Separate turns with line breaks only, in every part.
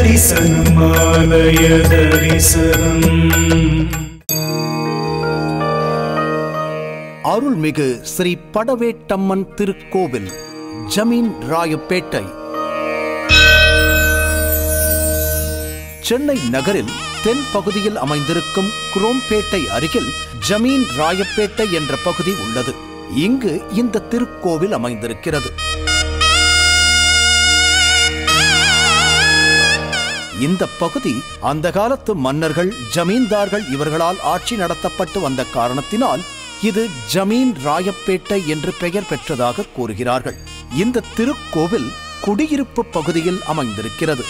தரிசனம் ஆலய தரிசனம்.
அருள்மிகு ஸ்ரீ படவேட்டம்மன் திருக்கோவில், ஜமீன் ராயப்பேட்டை. சென்னை நகரில் தென் பகுதியில் அமைந்திருக்கும் குரோம்பேட்டை அருகில் ஜமீன் ராயப்பேட்டை என்ற பகுதி உள்ளது. இங்கு இந்த திருக்கோவில் அமைந்திருக்கிறது. இந்த பகுதி அந்த காலத்து மன்னர்கள், ஜமீன்தார்கள் இவர்களால் ஆட்சி நடத்தப்பட்டு வந்த காரணத்தினால் இது ஜமீன் ராயப்பேட்டை என்று பெயர் பெற்றதாக கூறுகிறார்கள். இந்த திருக்கோவில் குடியிருப்பு பகுதியில் அமைந்திருக்கிறது.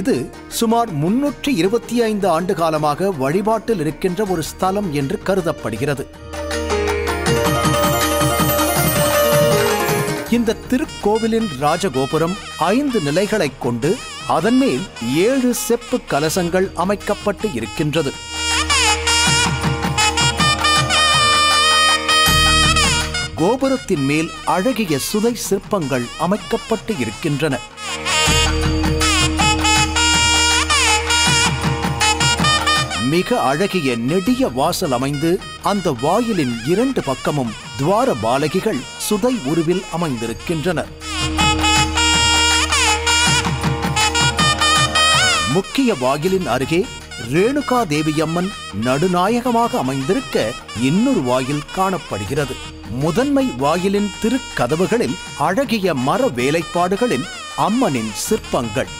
இது சுமார் 325 ஆண்டு காலமாக வழிபாட்டில் இருக்கின்ற ஒரு ஸ்தலம் என்று கருதப்படுகிறது. இந்த திருக்கோவிலின் ராஜகோபுரம் 5 நிலைகளைக் கொண்டு அதன் மேல் 7 செப்பு கலசங்கள் அமைக்கப்பட்டு இருக்கின்றது. கோபுரத்தின் மேல் அழகிய சுதை சிற்பங்கள் அமைக்கப்பட்டு இருக்கின்றன. மிக அழகிய நெடிய வாசல் அமைந்து அந்த வாயிலின் 2 பக்கமும் துவார பாலகிகள் சுதை உருவில் அமைந்திருக்கின்றனர். முக்கிய வாயிலின் அருகே ரேணுகா தேவியம்மன் நடுநாயகமாக அமைந்திருக்க இன்னொரு வாயில் காணப்படுகிறது. முதன்மை வாயிலின் திருக்கதவுகளில் அழகிய மர வேலைப்பாடுகளில் அம்மனின் சிற்பங்கள்.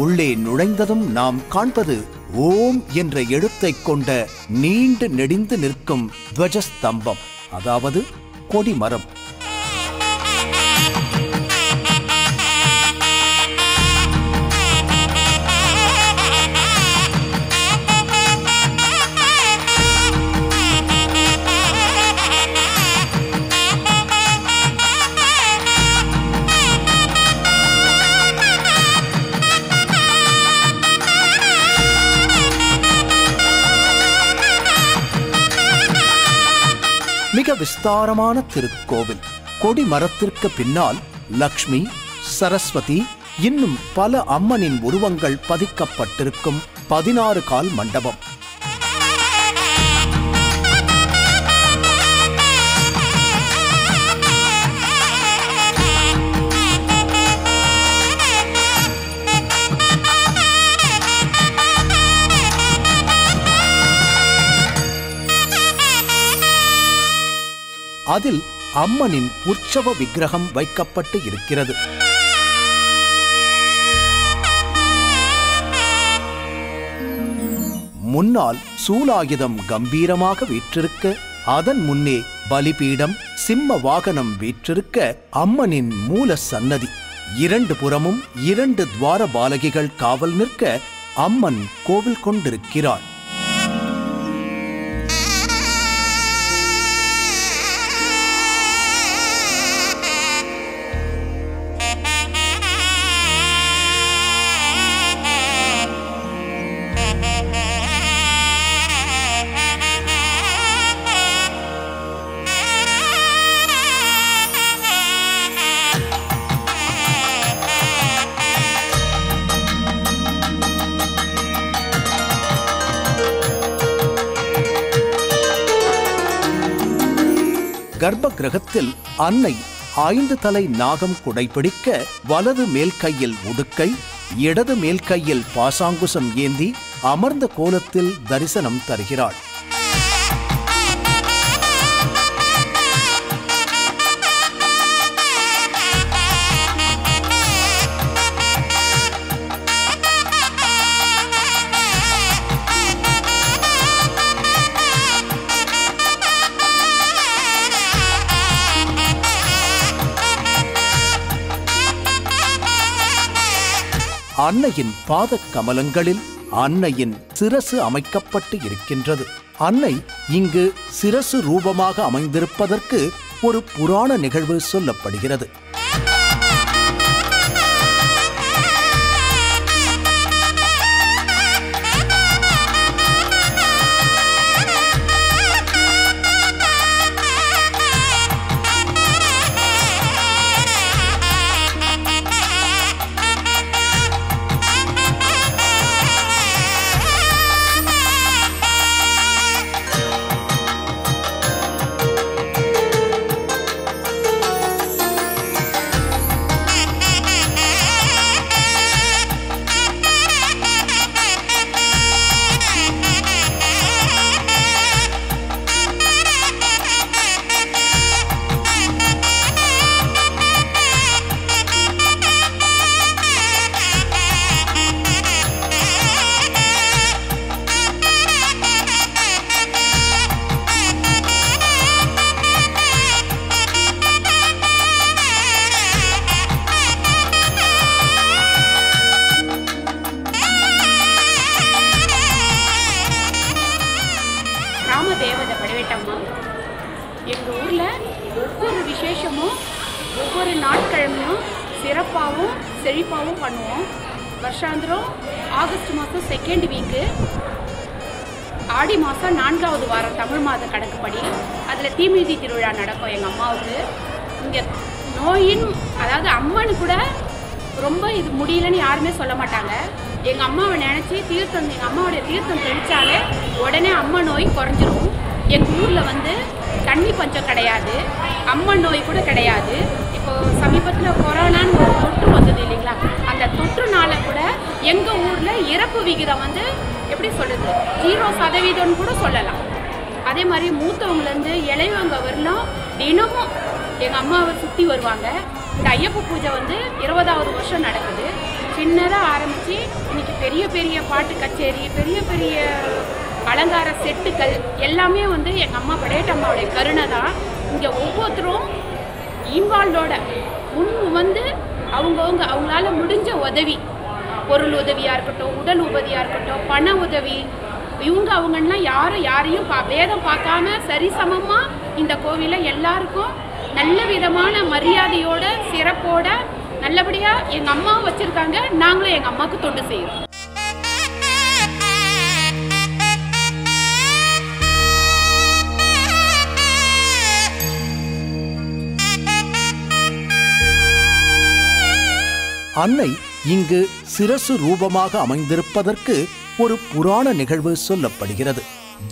உள்ளே நுழைந்ததும் நாம் காண்பது ஓம் என்ற எழுத்தைக் கொண்ட நீண்டு நெடிந்து நிற்கும் துவஜஸ்தம்பம், அதாவது கொடிமரம். மிக விஸ்தாரமான திருக்கோவில். கொடிமரத்திற்கு பின்னால் லக்ஷ்மி, சரஸ்வதி, இன்னும் பல அம்மனின் உருவங்கள் பதிக்கப்பட்டிருக்கும் 16 கால் மண்டபம். அதில் அம்மனின் உற்சவ விக்கிரகம் வைக்கப்பட்டு இருக்கிறது. முன்னால் சூலாயுதம் கம்பீரமாக வீற்றிருக்க, அதன் முன்னே பலிபீடம், சிம்ம வாகனம் வீற்றிருக்க அம்மனின் மூல சன்னதி. 2 புறமும் 2 துவார பாலகிகள் காவல் நிற்க அம்மன் கோவில் கொண்டிருக்கிறாள். கர்ப்ப கிரகத்தில் அன்னை 5 தலை நாகம் குடைபிடிக்க வலது மேல் கையில் உடுக்கை, இடது மேல் கையில் பாசாங்குசம் ஏந்தி அமர்ந்த கோலத்தில் தரிசனம் தருகிறாள். அன்னையின் பாத கமலங்களில் அன்னையின் சிரசு அமைக்கப்பட்டு இருக்கின்றது. அன்னை இங்கு சிரசு ரூபமாக அமைந்திருப்பதற்கு ஒரு புராண நிகழ்வு சொல்லப்படுகிறது.
தேவதை படவேட்டம்மா எங்கள் ஊரில் ஒவ்வொரு விசேஷமும் ஒவ்வொரு நாட்கிழமையும் சிறப்பாகவும் செழிப்பாகவும் பண்ணுவோம். வருஷாந்திரம் ஆகஸ்ட் மாதம் 2nd வீக்கு, ஆடி மாதம் 4வது வாரம் தமிழ் மாத கணக்குப்படி அதில் தீமிதி திருவிழா நடக்கும். எங்கள் அம்மாவுக்கு இங்கே நோயின் அதாவது அம்மனு கூட ரொம்ப இது முடியலன்னு யாருமே சொல்ல மாட்டாங்க. எங்கள் அம்மாவை நினச்சி தீர்த்தம் எங்கள் அம்மாவுடைய தீர்த்தம் தெளித்தாலே உடனே அம்மா நோய் குறைஞ்சிரும். எங்கள் ஊரில் தண்ணி பஞ்சம் கிடையாது, அம்மன் நோய் கூட கிடையாது. இப்போது சமீபத்தில் கொரோனான்னு ஒரு தொற்று வந்தது இல்லைங்களா, அந்த தொற்றுனால கூட எங்கள் ஊரில் இறப்பு விகிதம் எப்படி சொல்கிறது 0% கூட சொல்லலாம். அதே மாதிரி மூத்தவங்கலேருந்து இளையவங்க வரலாம் தினமும் எங்கள் அம்மாவை சுற்றி வருவாங்க. இந்த ஐயப்ப பூஜை 20வது வருஷம் நடக்குது. சின்னதாக ஆரம்பித்து இன்றைக்கி பெரிய பெரிய பாட்டு கச்சேரி, பெரிய பெரிய அலங்கார செட்டுக்கள் எல்லாமே எங்கள் அம்மா படையட்டம்மாவுடைய கருணை தான். இங்கே ஒவ்வொருத்தரும் இன்வால்வோட முன் அவங்களால முடிஞ்ச உதவி, பொருள் உதவியாக இருக்கட்டும், உடல் உதவியாக இருக்கட்டும், பண உதவி, அவங்கெல்லாம் யாரையும் பேதம் பார்க்காம சரிசமமாக இந்த கோவிலை எல்லாருக்கும் நல்ல விதமான மரியாதையோட சிறப்போட நல்லபடியாக எங்கள் அம்மாவும் வச்சுருக்காங்க. நாங்களும் எங்கள் அம்மாவுக்கு தொண்டு செய்கிறோம்.
அன்னை இங்கு சிரசு ரூபமாக அமைந்திருப்பதற்கு ஒரு புராண நிகழ்வு சொல்லப்படுகிறது.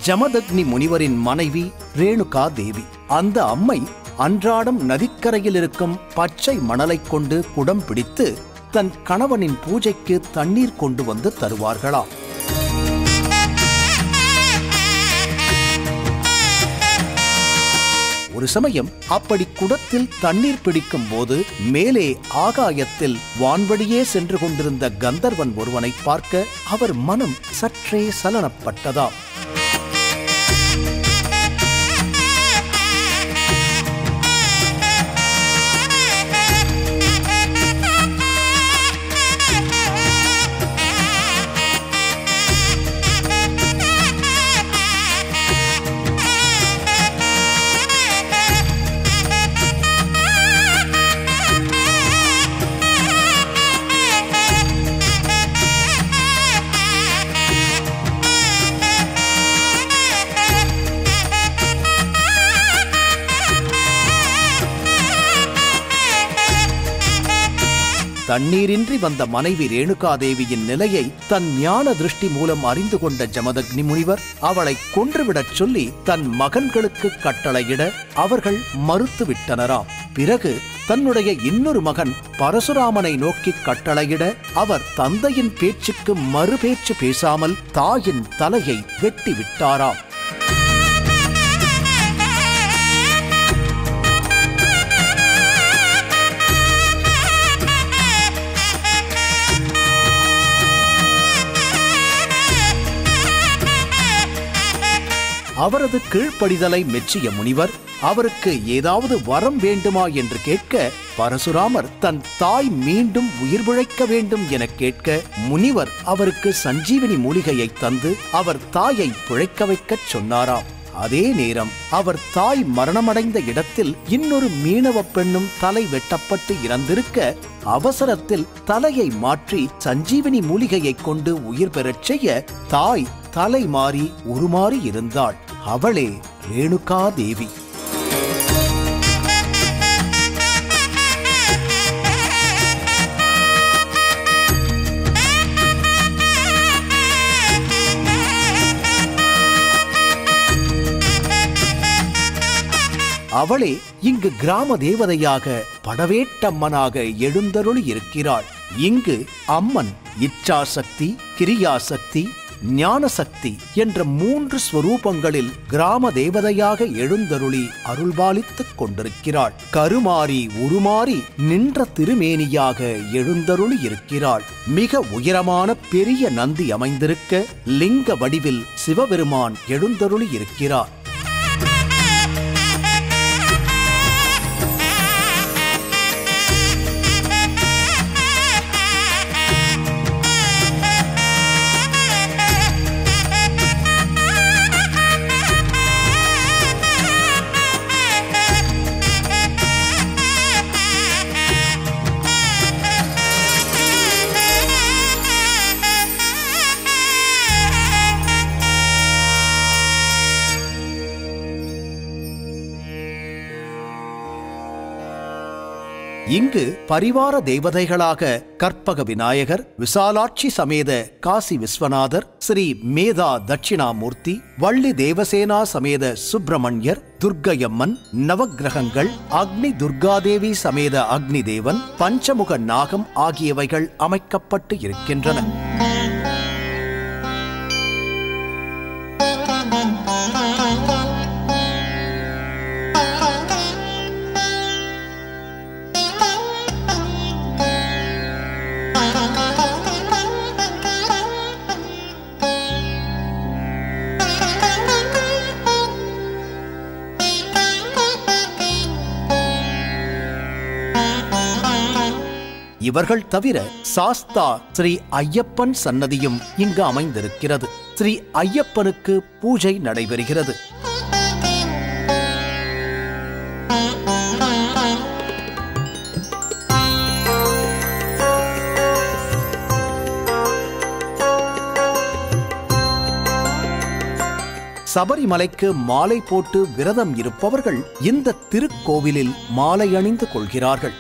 ஜமதக்னி முனிவரின் மனைவி ரேணுகா தேவி. அந்த அம்மை அன்றாடம் நதிக்கரையில் இருக்கும் பச்சை மணலை கொண்டு குடம் பிடித்து தன் கணவனின் பூஜைக்கு தண்ணீர் கொண்டு வந்து தருவார்களாம். ஒரு சமயம் அப்படி குடத்தில் தண்ணீர் பிடிக்கும் போது மேலே ஆகாயத்தில் வான்வழியே சென்று கொண்டிருந்த கந்தர்வன் ஒருவனை பார்க்க அவர் மனம் சற்றே சலனப்பட்டதாம். தண்ணீரின்றி வந்த மனைவி ரேணுகாதேவியின் நிலையை தன் ஞான திருஷ்டி மூலம் அறிந்து கொண்ட ஜமதக்னி முனிவர் அவளை கொன்றுவிடச் சொல்லி தன் மகன்களுக்கு கட்டளையிட அவர்கள் மறுத்துவிட்டனராம். பிறகு தன்னுடைய இன்னொரு மகன் பரசுராமனை நோக்கி கட்டளையிட அவர் தந்தையின் பேச்சுக்கு மறுபேச்சு பேசாமல் தாயின் தலையை வெட்டி விட்டாராம். அவரது கீழ்ப்படிதலை மெச்சிய முனிவர் அவருக்கு ஏதாவது வரம் வேண்டுமா என்று கேட்க, பரசுராமர் தன் தாய் மீண்டும் உயிர் பிழைக்க வேண்டும் என கேட்க, முனிவர் அவருக்கு சஞ்சீவினி மூலிகையை தந்து அவர் தாயை பிழைக்க வைக்கச் சொன்னாராம். அதே நேரம் அவர் தாய் மரணமடைந்த இடத்தில் இன்னொரு மீனவ பெண்ணும் தலை வெட்டப்பட்டு இறந்திருக்க, அவசரத்தில் தலையை மாற்றி சஞ்சீவினி மூலிகையை கொண்டு உயிர் பெறச் செய்ய தாய் தலை மாறி உருமாறி இருந்தாள். அவளே ரேணுகாதேவி. அவளே இங்கு கிராம தேவதையாக படவேட்டம்மனாக எழுந்தருளி இருக்கிறாள். இங்கு அம்மன் இச்சாசக்தி, கிரியாசக்தி, ஞானசக்தி என்ற 3 ஸ்வரூபங்களில் கிராம தேவதையாக எழுந்தருளி அருள்பாலித்துக் கொண்டிருக்கிறாள். கருமாறி உருமாறி நின்ற திருமேனியாக எழுந்தருளி இருக்கிறாள். மிக உயரமான பெரிய நந்தி அமைந்திருக்க லிங்க வடிவில் சிவபெருமான் எழுந்தருளி இருக்கிறார். இங்கு பரிவார தேவதைகளாக கற்பக விநாயகர், விசாலாட்சி சமேத காசி விஸ்வநாதர், ஸ்ரீ மேதா தட்சிணாமூர்த்தி, வள்ளி தேவசேனா சமேத சுப்பிரமணியர், துர்க்கையம்மன், நவக்கிரகங்கள், அக்னி துர்காதேவி சமேத அக்னி தேவன், பஞ்சமுக நாகம் ஆகியவைகள் அமைக்கப்பட்டு இருக்கின்றன. இவர்கள் தவிர சாஸ்தா ஸ்ரீ ஐயப்பன் சன்னதியும் இங்கு அமைந்திருக்கிறது. ஸ்ரீ ஐயப்பனுக்கு பூஜை நடைபெறுகிறது. சபரிமலைக்கு மாலை போட்டு விரதம் இருப்பவர்கள் இந்த திருக்கோவிலில் மாலை அணிந்து கொள்கிறார்கள்.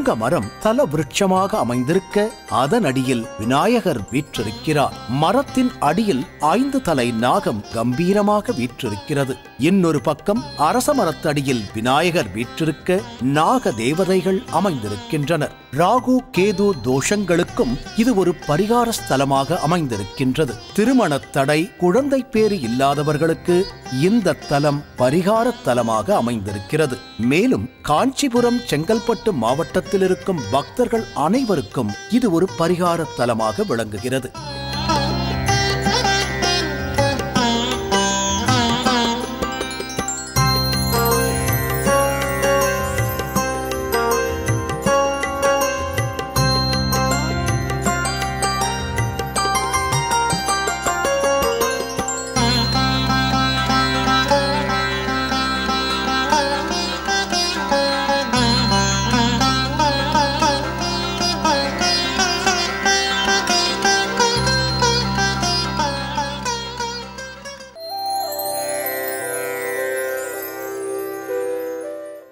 புங்க மரம் தல விருட்சமாக அமைந்திருக்க அதன் அடியில் விநாயகர் வீற்றிருக்கிறார். மரத்தின் அடியில் 5 தலை நாகம் கம்பீரமாக வீற்றிருக்கிறது. இன்னொரு பக்கம் அரச மரத்தடியில் விநாயகர் வீற்றிருக்க நாக தேவதைகள் அமைந்திருக்கின்றனர். ராகு கேது தோஷங்களுக்கும் இது ஒரு பரிகார ஸ்தலமாக அமைந்திருக்கின்றது. திருமண தடை, குழந்தை பேறு இல்லாதவர்களுக்கு இந்த தலம் பரிகார தலமாக அமைந்திருக்கிறது. மேலும் காஞ்சிபுரம், செங்கல்பட்டு மாவட்டத்தில் இருக்கும் பக்தர்கள் அனைவருக்கும் இது ஒரு பரிகார தலமாக விளங்குகிறது.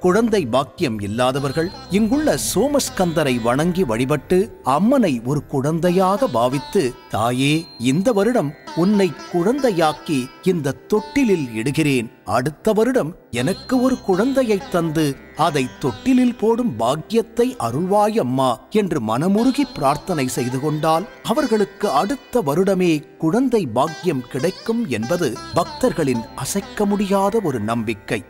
குழந்தை பாக்கியம் இல்லாதவர்கள் இங்குள்ள சோமஸ்கந்தரை வணங்கி வழிபட்டு அம்மனை ஒரு குழந்தையாக பாவித்து, தாயே, இந்த வருடம் உன்னை குழந்தையாக்கி இந்த தொட்டிலில் இடுகிறேன். அடுத்த வருடம் எனக்கு ஒரு குழந்தையை தந்து அதை தொட்டிலில் போடும் பாக்கியத்தை அருள்வாய் அம்மா என்று மனமுருகி பிரார்த்தனை செய்து கொண்டால் அவர்களுக்கு அடுத்த வருடமே குழந்தை பாக்கியம் கிடைக்கும் என்பது பக்தர்களின் அசைக்க முடியாத ஒரு நம்பிக்கை.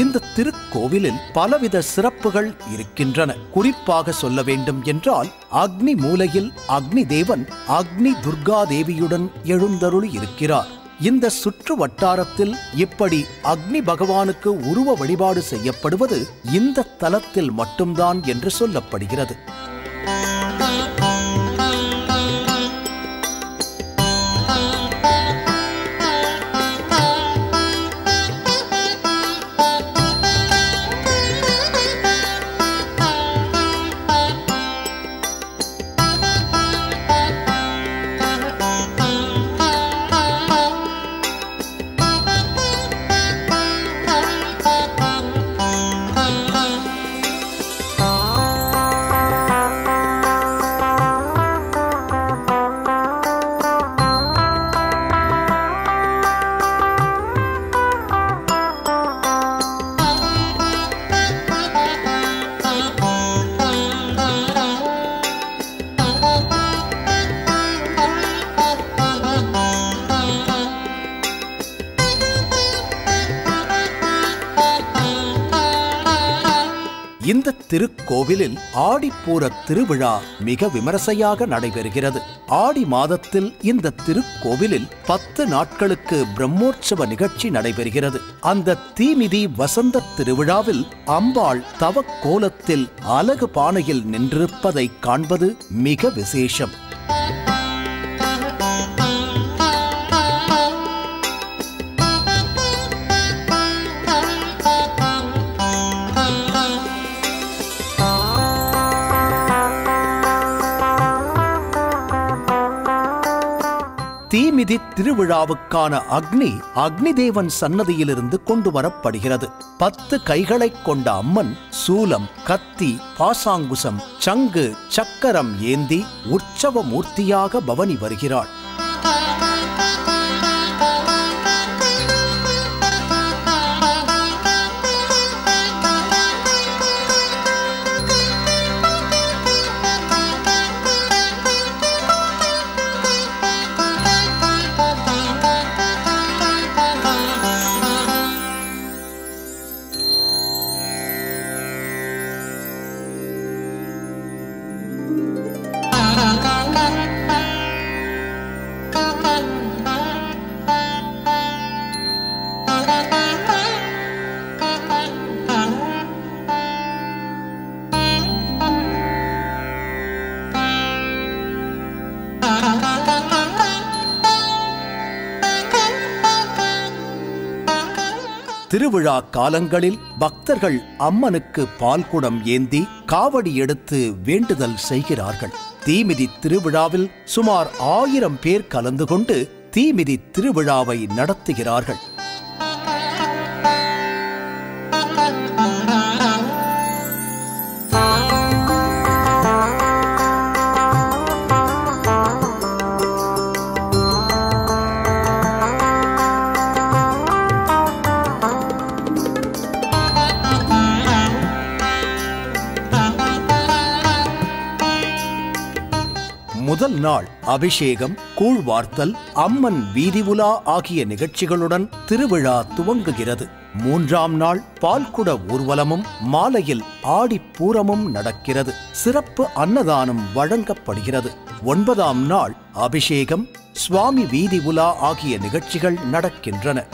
இந்த திருக்கோவிலில் பலவித சிறப்புகள் இருக்கின்றன. குறிப்பாக சொல்ல வேண்டும் என்றால், அக்னி மூலையில் அக்னி தேவன் அக்னி துர்கா தேவியுடன் எழுந்தருளி இருக்கிறார். இந்த சுற்று வட்டாரத்தில் இப்படி அக்னி பகவானுக்கு உருவ வழிபாடு செய்யப்படுவது இந்த தலத்தில் மட்டும்தான் என்று சொல்லப்படுகிறது. இந்த திருக்கோவிலில் ஆடிப்பூர திருவிழா மிக விமரிசையாக நடைபெறுகிறது. ஆடி மாதத்தில் இந்த திருக்கோவிலில் 10 நாட்களுக்கு பிரம்மோற்சவ நிகழ்ச்சி நடைபெறுகிறது. அந்த தீமிதி வசந்த திருவிழாவில் அம்பாள் தவக்கோலத்தில் அலகு பானையில் நின்றிருப்பதை காண்பது மிக விசேஷம். தீமிதி திருவிழாவுக்கான அக்னி தேவன் சன்னதியிலிருந்து கொண்டு வரப்படுகிறது. 10 கைகளைக் கொண்ட அம்மன் சூலம், கத்தி, பாசாங்குசம், சங்கு, சக்கரம் ஏந்தி உற்சவ மூர்த்தியாக பவனி வருகிறாள். திருவிழா காலங்களில் பக்தர்கள் அம்மனுக்கு பால்குடம் ஏந்தி காவடி எடுத்து வேண்டுதல் செய்கிறார்கள். தீமிதி திருவிழாவில் சுமார் 1000 பேர் கலந்து கொண்டு தீமிதி திருவிழாவை நடத்துகிறார்கள். முதல் நாள் அபிஷேகம், கூழ்வார்த்தல், அம்மன் வீதி உலா ஆகிய நிகழ்ச்சிகளுடன் திருவிழா துவங்குகிறது. 3ஆம் நாள் பால்குட ஊர்வலமும் மாலையில் ஆடிப்பூரமும் நடக்கிறது. சிறப்பு அன்னதானம் வழங்கப்படுகிறது. 9ஆம் நாள் அபிஷேகம், சுவாமி வீதி உலா ஆகிய நிகழ்ச்சிகள் நடக்கின்றன.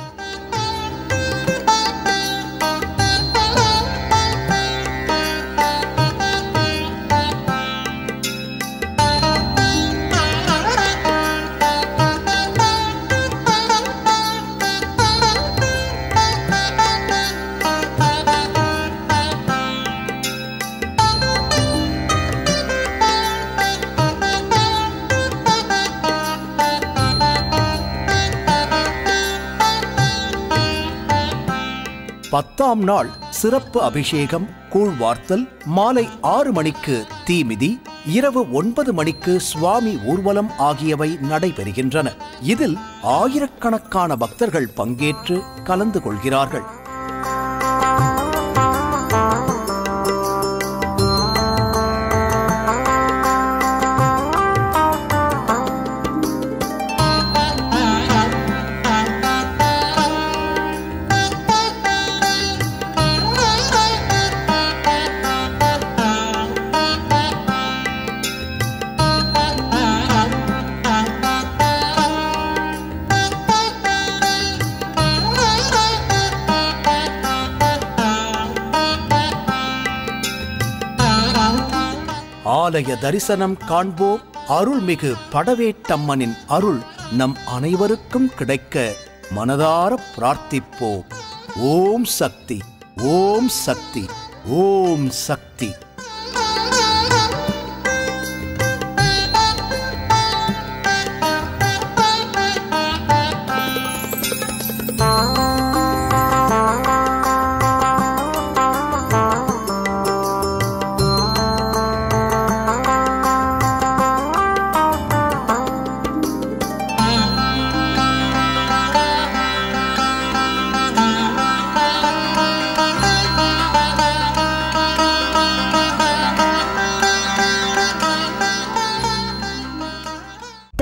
பத்தாம் நாள் சிறப்பு அபிஷேகம், கூழ்வார்த்தல், மாலை 6 மணிக்கு தீமிதி, இரவு 9 மணிக்கு சுவாமி ஊர்வலம் ஆகியவை நடைபெறுகின்றன. இதில் ஆயிரக்கணக்கான பக்தர்கள் பங்கேற்று கலந்து கொள்கிறார்கள். ஆலய தரிசனம் காண்போம். அருள்மிகு படவேட்டம்மனின் அருள் நம் அனைவருக்கும் கிடைக்க மனதார பிரார்த்திப்போம். ஓம் சக்தி, ஓம் சக்தி, ஓம் சக்தி.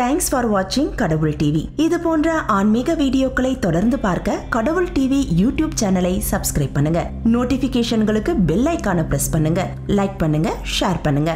தேங்க்ஸ் ஃபார் வாட்சிங் கடவுள் டிவி. இது போன்ற ஆன்மீக வீடியோக்களை தொடர்ந்து பார்க்க கடவுள் டிவி யூடியூப் சேனலை சப்ஸ்கிரைப் பண்ணுங்க. நோட்டிபிகேஷன்களுக்கு பெல் ஐகானை பிரஸ் பண்ணுங்க. லைக் பண்ணுங்க, ஷேர் பண்ணுங்க.